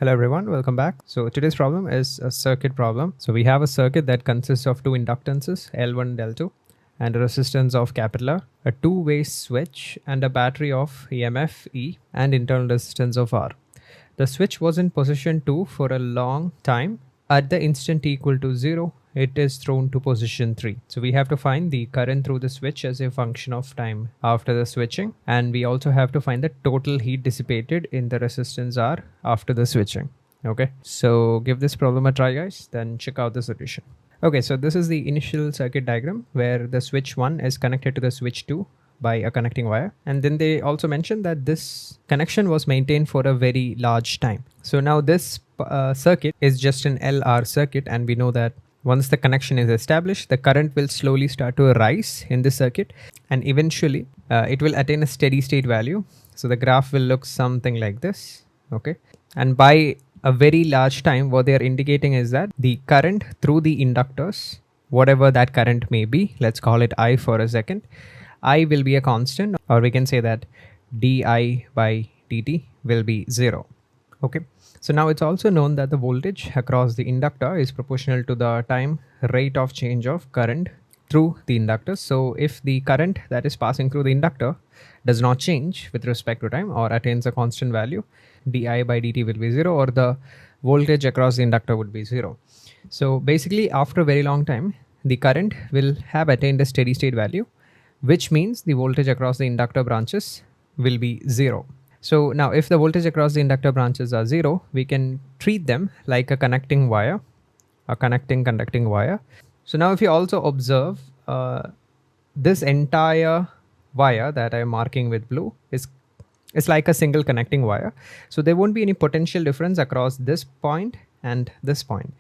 Hello everyone, welcome back. So today's problem is a circuit problem. So we have a circuit that consists of two inductances, L1 and L2, and a resistance of capital R, a two-way switch, and a battery of EMF E and internal resistance of R. The switch was in position 2 for a long time. At the instant t equal to 0, it is thrown to position 3. So we have to find the current through the switch as a function of time after the switching. And we also have to find the total heat dissipated in the resistance R after the switching. Okay, so give this problem a try, guys, then check out the solution. Okay, so this is the initial circuit diagram where the switch 1 is connected to the switch 2 by a connecting wire, and then they also mentioned that this connection was maintained for a very large time. So now this circuit is just an LR circuit, and we know that once the connection is established, the current will slowly start to rise in the circuit, and eventually it will attain a steady state value. So the graph will look something like this. Okay, and by a very large time, what they are indicating is that the current through the inductors, whatever that current may be, let's call it I for a second, I will be a constant, or we can say that di by dt will be 0. Okay, so now it's also known that the voltage across the inductor is proportional to the time rate of change of current through the inductor. So if the current that is passing through the inductor does not change with respect to time or attains a constant value, di by dt will be 0, or the voltage across the inductor would be 0. So basically, after a very long time, the current will have attained a steady state value, which means the voltage across the inductor branches will be 0. So now if the voltage across the inductor branches are 0, we can treat them like a connecting wire, a conducting wire. So now if you also observe this entire wire that I'm marking with blue is like a single connecting wire. So there won't be any potential difference across this point and this point,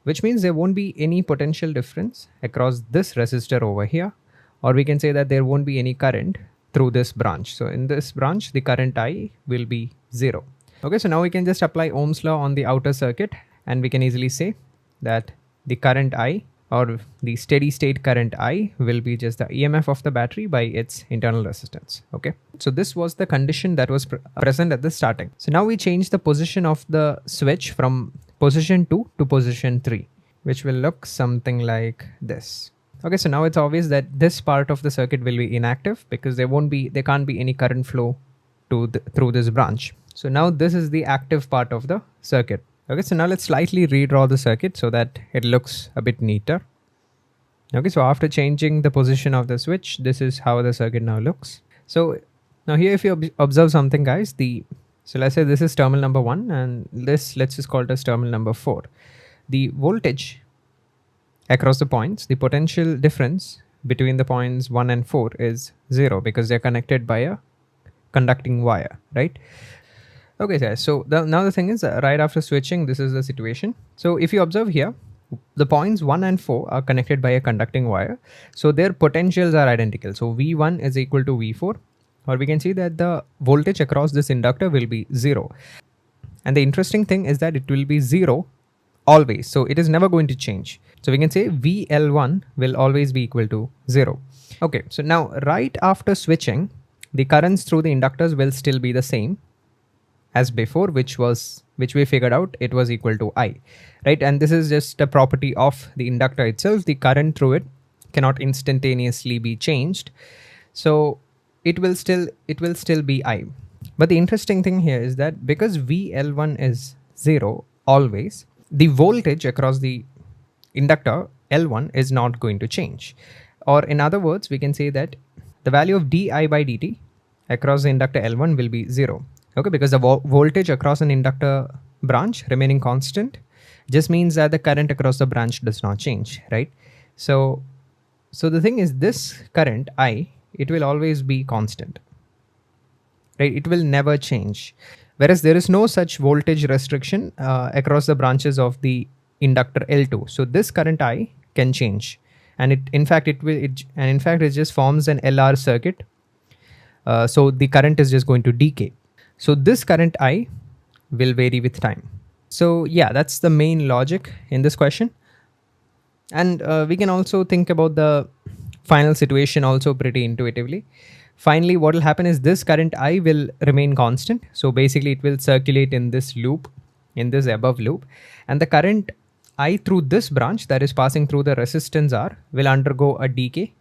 which means there won't be any potential difference across this resistor over here, or we can say that there won't be any current through this branch. So in this branch, the current I will be 0. Okay, so now we can just apply Ohm's law on the outer circuit, and we can easily say that the current I, or the steady state current I, will be just the EMF of the battery by its internal resistance. Okay, so this was the condition that was present at the starting. So now we change the position of the switch from position 2 to position 3, which will look something like this. Okay, so now it's obvious that this part of the circuit will be inactive because there can't be any current flow through this branch. So now this is the active part of the circuit. Okay, so now let's slightly redraw the circuit so that it looks a bit neater. Okay, so after changing the position of the switch, this is how the circuit now looks. So now here, if you observe something, guys, so let's say this is terminal number 1, and let's just call it as terminal number 4. The voltage across the points, the potential difference between the points 1 and 4 is 0 because they're connected by a conducting wire, right? Okay, guys, so now the thing is, right after switching, this is the situation. So if you observe here, the points 1 and 4 are connected by a conducting wire, so their potentials are identical. So V1 is equal to V4, or we can see that the voltage across this inductor will be 0. And the interesting thing is that it will be 0 always, so it is never going to change. So we can say VL1 will always be equal to 0. Okay, so now right after switching, the currents through the inductors will still be the same as before, which we figured out it was equal to I, right? And this is just a property of the inductor itself. The current through it cannot instantaneously be changed, so it will still be I. But the interesting thing here is that because VL1 is 0 always, the voltage across the inductor L1 is not going to change. Or in other words, we can say that the value of di by dt across the inductor L1 will be 0. Okay, because the voltage across an inductor branch remaining constant just means that the current across the branch does not change, right? So the thing is, this current I, it will always be constant, right? It will never change. Whereas there is no such voltage restriction across the branches of the inductor L2. So this current I can change, and it just forms an LR circuit. So the current is just going to decay. So this current I will vary with time. So yeah, that's the main logic in this question. And we can also think about the final situation also pretty intuitively. Finally, what will happen is this current I will remain constant. So basically it will circulate in this loop in this above loop, and the current I through this branch that is passing through the resistance R will undergo a decay.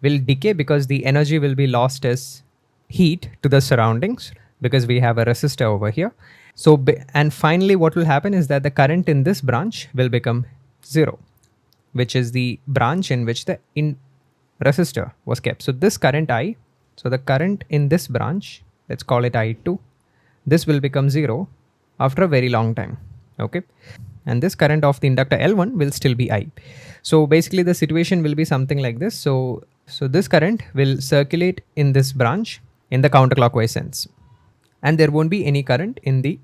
Will decay because the energy will be lost as heat to the surroundings because we have a resistor over here. So, and finally what will happen is that the current in this branch will become 0, which is the branch in which the resistor was kept. So this current I, so the current in this branch, let's call it I2, this will become 0 after a very long time. Okay. And this current of the inductor L1 will still be I. So basically the situation will be something like this. So this current will circulate in this branch in the counterclockwise sense, and there won't be any current in the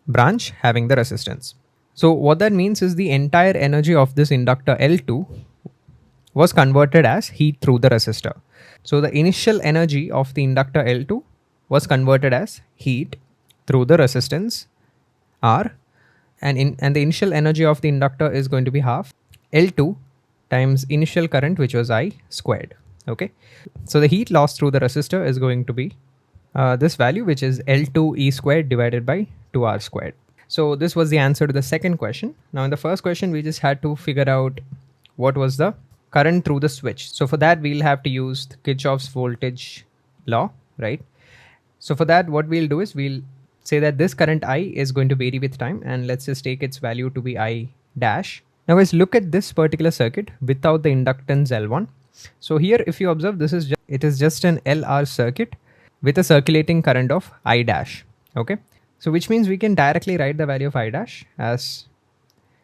branch having the resistance. So what that means is the entire energy of this inductor L2 was converted as heat through the resistor. So the initial energy of the inductor L2 was converted as heat through the resistance R, and the initial energy of the inductor is going to be half L2 times initial current, which was I squared. Okay, so the heat loss through the resistor is going to be this value, which is L2 E squared divided by 2R squared. So this was the answer to the second question. Now in the first question, we just had to figure out what was the current through the switch. So for that, we'll have to use Kirchhoff's voltage law, right? So for that, what we'll do is we'll say that this current I is going to vary with time, and let's just take its value to be I dash. Now guys, look at this particular circuit without the inductance L1. So here, if you observe, it is just an LR circuit with a circulating current of I dash. Okay, so which means we can directly write the value of I dash as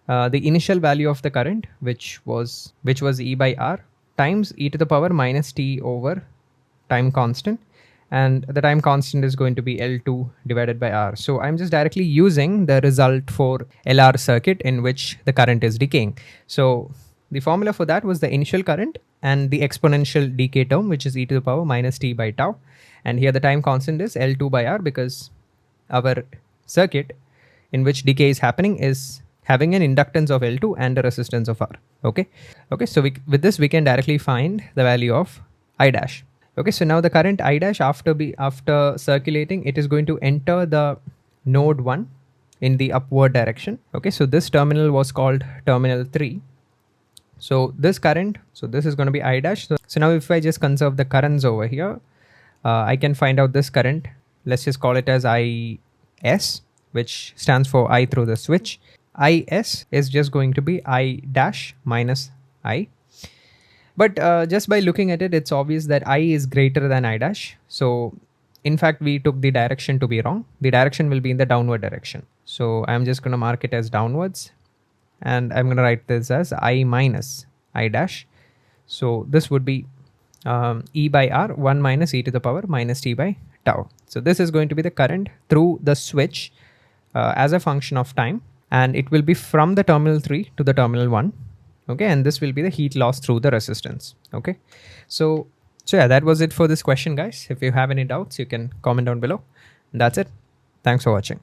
the initial value of the current, which was E by R times e to the power minus t over time constant, and the time constant is going to be L2 divided by R. So I'm just directly using the result for LR circuit in which the current is decaying. So the formula for that was the initial current and the exponential decay term, which is e to the power minus t by tau. And here the time constant is L2 by R because our circuit in which decay is happening is having an inductance of L2 and a resistance of R. Okay. So with this, we can directly find the value of I dash. Okay. So now the current I dash after circulating, it is going to enter the node 1 in the upward direction. Okay. So this terminal was called terminal 3. So this current, so this is going to be I dash. So now if I just conserve the currents over here, I can find out this current. Let's just call it as IS, which stands for I through the switch. IS is just going to be I dash minus I. But just by looking at it, it's obvious that I is greater than I dash. So in fact, we took the direction to be wrong. The direction will be in the downward direction. So I'm just going to mark it as downwards. And I'm going to write this as I minus I dash. So this would be E by R, 1 minus e to the power minus t by tau. So this is going to be the current through the switch as a function of time. And it will be from the terminal 3 to the terminal 1. Okay, and this will be the heat loss through the resistance. Okay, so yeah, that was it for this question, guys. If you have any doubts, you can comment down below. And that's it. Thanks for watching.